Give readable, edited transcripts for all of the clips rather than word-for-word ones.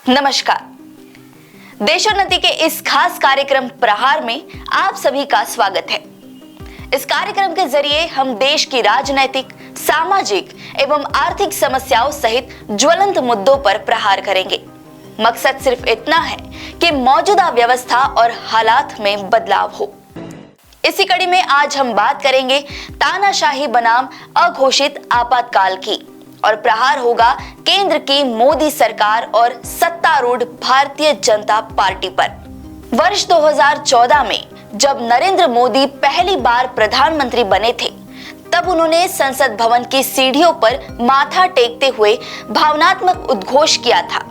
नमस्कार। देशोन्नति के इस खास कार्यक्रम प्रहार में आप सभी का स्वागत है। इस कार्यक्रम के जरिए हम देश की राजनैतिक, सामाजिक एवं आर्थिक समस्याओं सहित ज्वलंत मुद्दों पर प्रहार करेंगे। मकसद सिर्फ इतना है कि मौजूदा व्यवस्था और हालात में बदलाव हो। इसी कड़ी में आज हम बात करेंगे तानाशाही बनाम अघोषित आपातकाल की, और प्रहार होगा केंद्र की मोदी सरकार और सत्तारूढ़ भारतीय जनता पार्टी पर। वर्ष 2014 में जब नरेंद्र मोदी पहली बार प्रधानमंत्री बने थे, तब उन्होंने संसद भवन की सीढ़ियों पर माथा टेकते हुए भावनात्मक उद्घोष किया था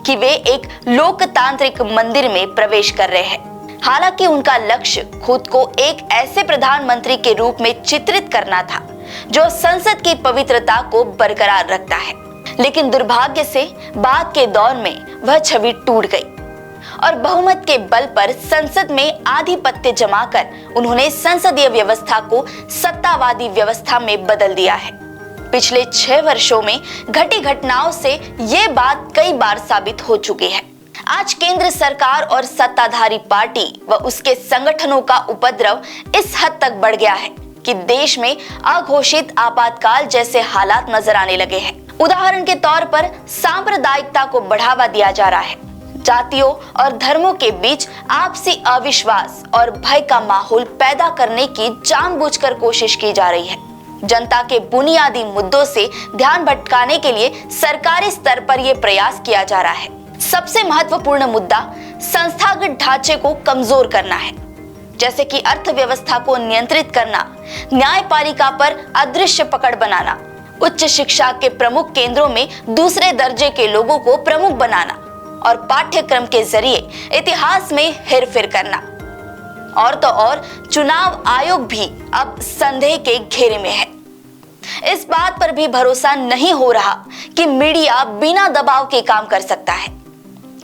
कि वे एक लोकतांत्रिक मंदिर में प्रवेश कर रहे हैं। हालांकि उनका लक्ष्य खुद को एक ऐसे प्रधानमंत्री के रूप में चित्रित करना था जो संसद की पवित्रता को बरकरार रखता है, लेकिन दुर्भाग्य से बाद के दौर में वह छवि टूट गई और बहुमत के बल पर संसद में आधिपत्य जमाकर उन्होंने संसदीय व्यवस्था को सत्तावादी व्यवस्था में बदल दिया है। पिछले 6 वर्षों में घटी घटनाओं से ये बात कई बार साबित हो चुकी है। आज केंद्र सरकार और सत्ताधारी पार्टी व उसके संगठनों का उपद्रव इस हद तक बढ़ गया है कि देश में अघोषित आपातकाल जैसे हालात नजर आने लगे हैं। उदाहरण के तौर पर सांप्रदायिकता को बढ़ावा दिया जा रहा है। जातियों और धर्मों के बीच आपसी अविश्वास और भय का माहौल पैदा करने की जानबूझकर कोशिश की जा रही है। जनता के बुनियादी मुद्दों से ध्यान भटकाने के लिए सरकारी स्तर पर यह प्रयास किया जा रहा है। सबसे महत्वपूर्ण मुद्दा संस्थागत ढांचे को कमजोर करना है, जैसे कि अर्थव्यवस्था को नियंत्रित करना, न्यायपालिका पर अदृश्य पकड़ बनाना, उच्च शिक्षा के प्रमुख केंद्रों में दूसरे दर्जे के लोगों को प्रमुख बनाना और पाठ्यक्रम के जरिए इतिहास में हेरफेर करना। और तो और चुनाव आयोग भी अब संदेह के घेरे में है। इस बात पर भी भरोसा नहीं हो रहा कि मीडिया बिना दबाव के काम कर सकता है।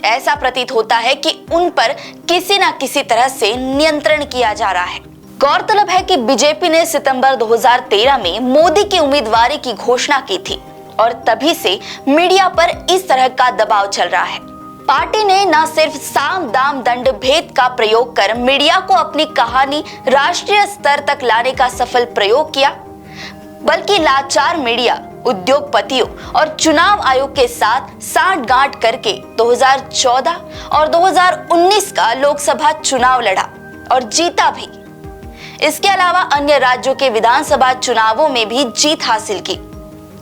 ऐसा प्रतीत होता है कि उन पर किसी न किसी तरह से नियंत्रण किया जा रहा है। गौरतलब है कि बीजेपी ने सितंबर 2013 में मोदी की उम्मीदवारी की घोषणा की थी और तभी से मीडिया पर इस तरह का दबाव चल रहा है। पार्टी ने न सिर्फ साम दाम दंड भेद का प्रयोग कर मीडिया को अपनी कहानी राष्ट्रीय स्तर तक लाने का सफल प्रयोग किया, बल्कि लाचार मीडिया उद्योगपतियों और चुनाव आयोग के साथ सांठगांठ करके 2014 और 2019 का लोकसभा चुनाव लड़ा और जीता भी। इसके अलावा अन्य राज्यों के विधानसभा चुनावों में भी जीत हासिल की।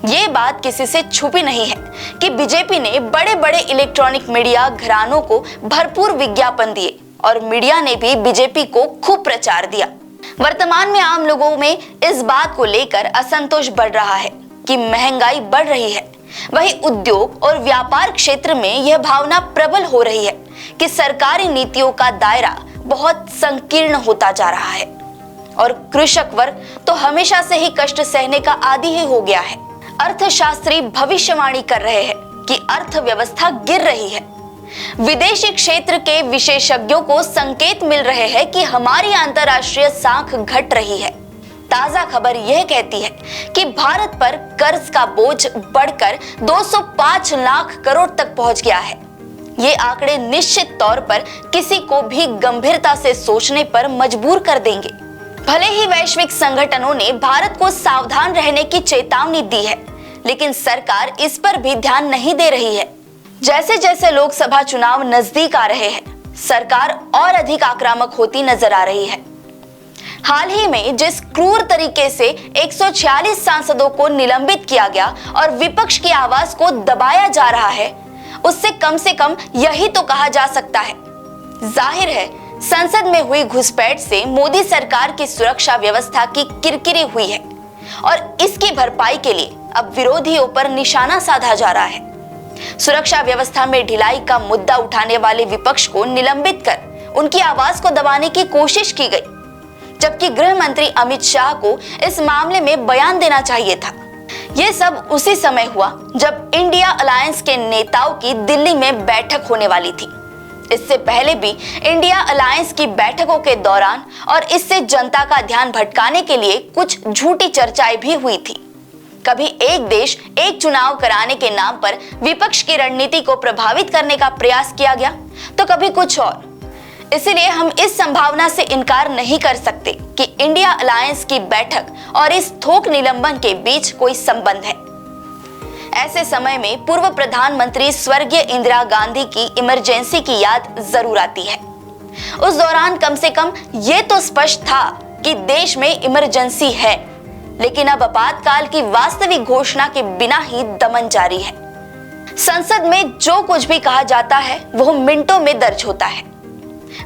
ये बात किसी से छुपी नहीं है कि बीजेपी ने बड़े बड़े इलेक्ट्रॉनिक मीडिया घरानों को भरपूर विज्ञापन दिए और मीडिया ने भी बीजेपी को खूब प्रचार दिया। वर्तमान में आम लोगों में इस बात को लेकर असंतोष बढ़ रहा है कि महंगाई बढ़ रही है। वहीं उद्योग और व्यापार क्षेत्र में यह भावना प्रबल हो रही है कि सरकारी नीतियों का दायरा बहुत संकीर्ण होता जा रहा है और कृषक वर्ग तो हमेशा से ही कष्ट सहने का आदी ही हो गया है। अर्थशास्त्री भविष्यवाणी कर रहे हैं कि अर्थव्यवस्था गिर रही है। विदेशी क्षेत्र के विशेषज्ञों को संकेत मिल रहे हैं कि हमारी अंतर्राष्ट्रीय साख घट रही है। ताजा खबर यह कहती है कि भारत पर कर्ज का बोझ बढ़कर 205 लाख करोड़ तक पहुंच गया है। ये आंकड़े निश्चित तौर पर किसी को भी गंभीरता से सोचने पर मजबूर कर देंगे। भले ही वैश्विक संगठनों ने भारत को सावधान रहने की चेतावनी दी है, लेकिन सरकार इस पर भी ध्यान नहीं दे रही है। जैसे जैसे लोकसभा चुनाव नजदीक आ रहे हैं, सरकार और अधिक आक्रामक होती नजर आ रही है। हाल ही में जिस क्रूर तरीके से 146 सांसदों को निलंबित किया गया और विपक्ष की आवाज को दबाया जा रहा है, उससे कम यही तो कहा जा सकता है। जाहिर है, संसद में हुई घुसपैठ से मोदी सरकार की सुरक्षा व्यवस्था की किरकिरी हुई है और इसकी भरपाई के लिए अब विरोधियों पर निशाना साधा जा रहा है। सुरक्षा व्यवस्था में ढिलाई का मुद्दा उठाने वाले विपक्ष को निलंबित कर उनकी आवाज को दबाने की कोशिश की गई, जबकि गृह मंत्री अमित शाह को इस मामले में बयान देना चाहिए था। यह सब उसी समय हुआ जब इंडिया अलायंस के नेताओं की दिल्ली में बैठक होने वाली थी। इससे पहले भी इंडिया अलायंस की बैठकों के दौरान और इससे जनता का ध्यान भटकाने के लिए कुछ झूठी चर्चाएं भी हुई थी। कभी एक देश एक चुनाव कराने के नाम पर विपक्ष की रणनीति को प्रभावित करने का प्रयास किया गया, तो कभी कुछ और। इसलिए हम इस संभावना से इनकार नहीं कर सकते कि इंडिया अलायंस की बैठक और इस थोक निलंबन के बीच कोई संबंध है। ऐसे समय में पूर्व प्रधानमंत्री स्वर्गीय इंदिरा गांधी की इमरजेंसी की याद जरूर आती है। उस दौरान कम से कम ये तो स्पष्ट था कि देश में इमरजेंसी है, लेकिन अब आपातकाल की वास्तविक घोषणा के बिना ही दमन जारी है। संसद में जो कुछ भी कहा जाता है वो मिनटों में दर्ज होता है।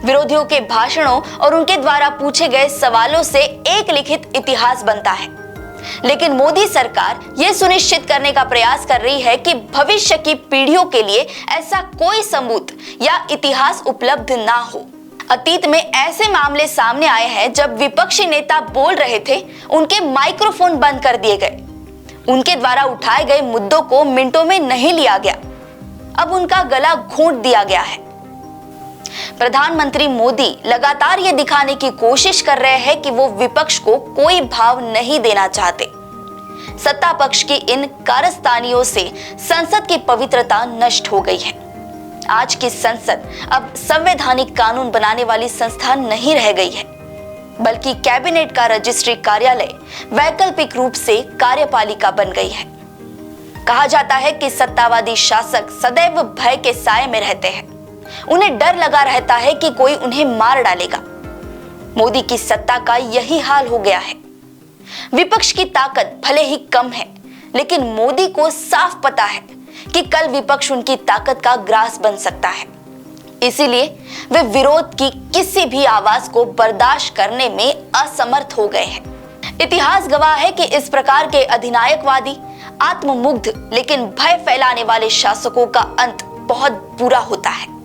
विरोधियों के भाषणों और उनके द्वारा पूछे गए सवालों से एक लिखित इतिहास बनता है। लेकिन मोदी सरकार यह सुनिश्चित करने का प्रयास कर रही है कि भविष्य की पीढ़ियों के लिए ऐसा कोई सबूत या इतिहास उपलब्ध ना हो। अतीत में ऐसे मामले सामने आए हैं जब विपक्षी नेता बोल रहे थे, उनके माइक्रोफोन बंद कर दिए गए, उनके द्वारा उठाए गए मुद्दों को मिनटों में नहीं लिया गया, अब उनका गला घोंट दिया गया है। प्रधानमंत्री मोदी लगातार ये दिखाने की कोशिश कर रहे हैं कि वो विपक्ष को कोई भाव नहीं देना चाहते। सत्ता पक्ष की इन कारस्तानियों से संसद की पवित्रता नष्ट हो गई है। आज की संसद अब संवैधानिक कानून बनाने वाली संस्था नहीं रह गई है, बल्कि कैबिनेट का रजिस्ट्री कार्यालय वैकल्पिक रूप से कार्यपालिका बन गई है। कहा जाता है कि सत्तावादी शासक सदैव भय के साए में रहते हैं। उन्हें डर लगा रहता है कि कोई उन्हें मार डालेगा। मोदी की सत्ता का यही हाल हो गया है। विपक्ष की ताकत भले ही कम है, लेकिन मोदी को साफ पता है कि कल विपक्ष उनकी ताकत का ग्रास बन सकता है। इसीलिए वे विरोध की किसी भी आवाज को बर्दाश्त करने में असमर्थ हो गए हैं। इतिहास गवाह है कि इस प्रकार के अधिनायकवादी, आत्ममुग्ध लेकिन भय फैलाने वाले शासकों का अंत बहुत बुरा होता है।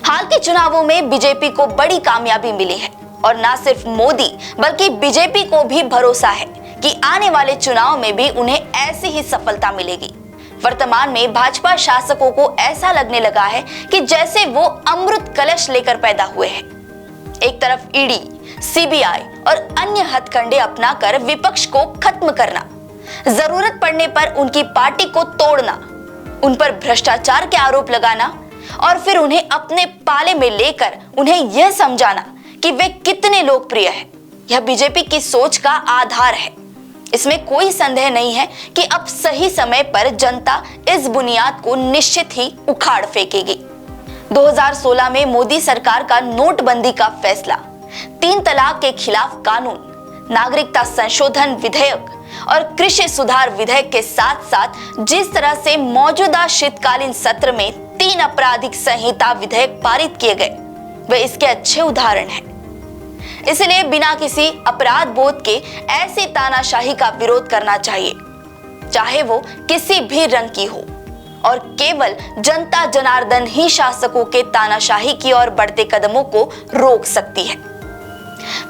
हाल के चुनावों में बीजेपी को बड़ी कामयाबी मिली है और न सिर्फ मोदी बल्कि बीजेपी को भी भरोसा है कि आने वाले चुनाव में भी उन्हें ऐसी ही सफलता मिलेगी। वर्तमान में भाजपा शासकों को ऐसा लगने लगा है कि जैसे वो अमृत कलश लेकर पैदा हुए हैं। एक तरफ ईडी, सीबीआई और अन्य हथकंडे अपनाकर विपक्ष को खत्म करना, जरूरत पड़ने पर उनकी पार्टी को तोड़ना, उन पर भ्रष्टाचार के आरोप लगाना और फिर उन्हें अपने पाले में लेकर उन्हें यह समझाना कि वे कितने लोकप्रिय हैं, यह बीजेपी की सोच का आधार है। इसमें कोई संदेह नहीं है कि अब सही समय पर जनता इस बुनियाद को निश्चित ही उखाड़ फेंकेगी। 2016 में मोदी सरकार का नोटबंदी का फैसला, 3 तलाक के खिलाफ कानून, नागरिकता संशोधन विधेयक और कृषि सुधार विधेयक के साथ साथ जिस तरह से मौजूदा शीतकालीन सत्र में 3 आपराधिक संहिता विधेयक पारित किए गए, वे इसके अच्छे उदाहरण हैं। इसलिए बिना किसी अपराध बोध के ऐसी तानाशाही का विरोध करना चाहिए, चाहे वो किसी भी रंग की हो, और केवल जनता जनार्दन ही शासकों के तानाशाही की ओर बढ़ते कदमों को रोक सकती है।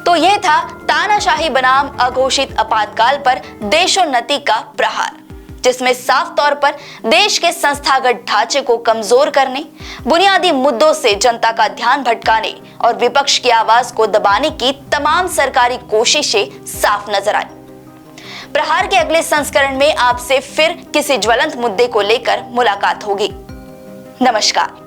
तो यह था तानाशाही बनाम अघोषित आपातकाल पर देशोन्नति का प्रहार, जिसमें साफ तौर पर देश के संस्थागत ढांचे को कमजोर करने, बुनियादी मुद्दों से जनता का ध्यान भटकाने और विपक्ष की आवाज को दबाने की तमाम सरकारी कोशिशें साफ नजर आई। प्रहार के अगले संस्करण में आपसे फिर किसी ज्वलंत मुद्दे को लेकर मुलाकात होगी। नमस्कार।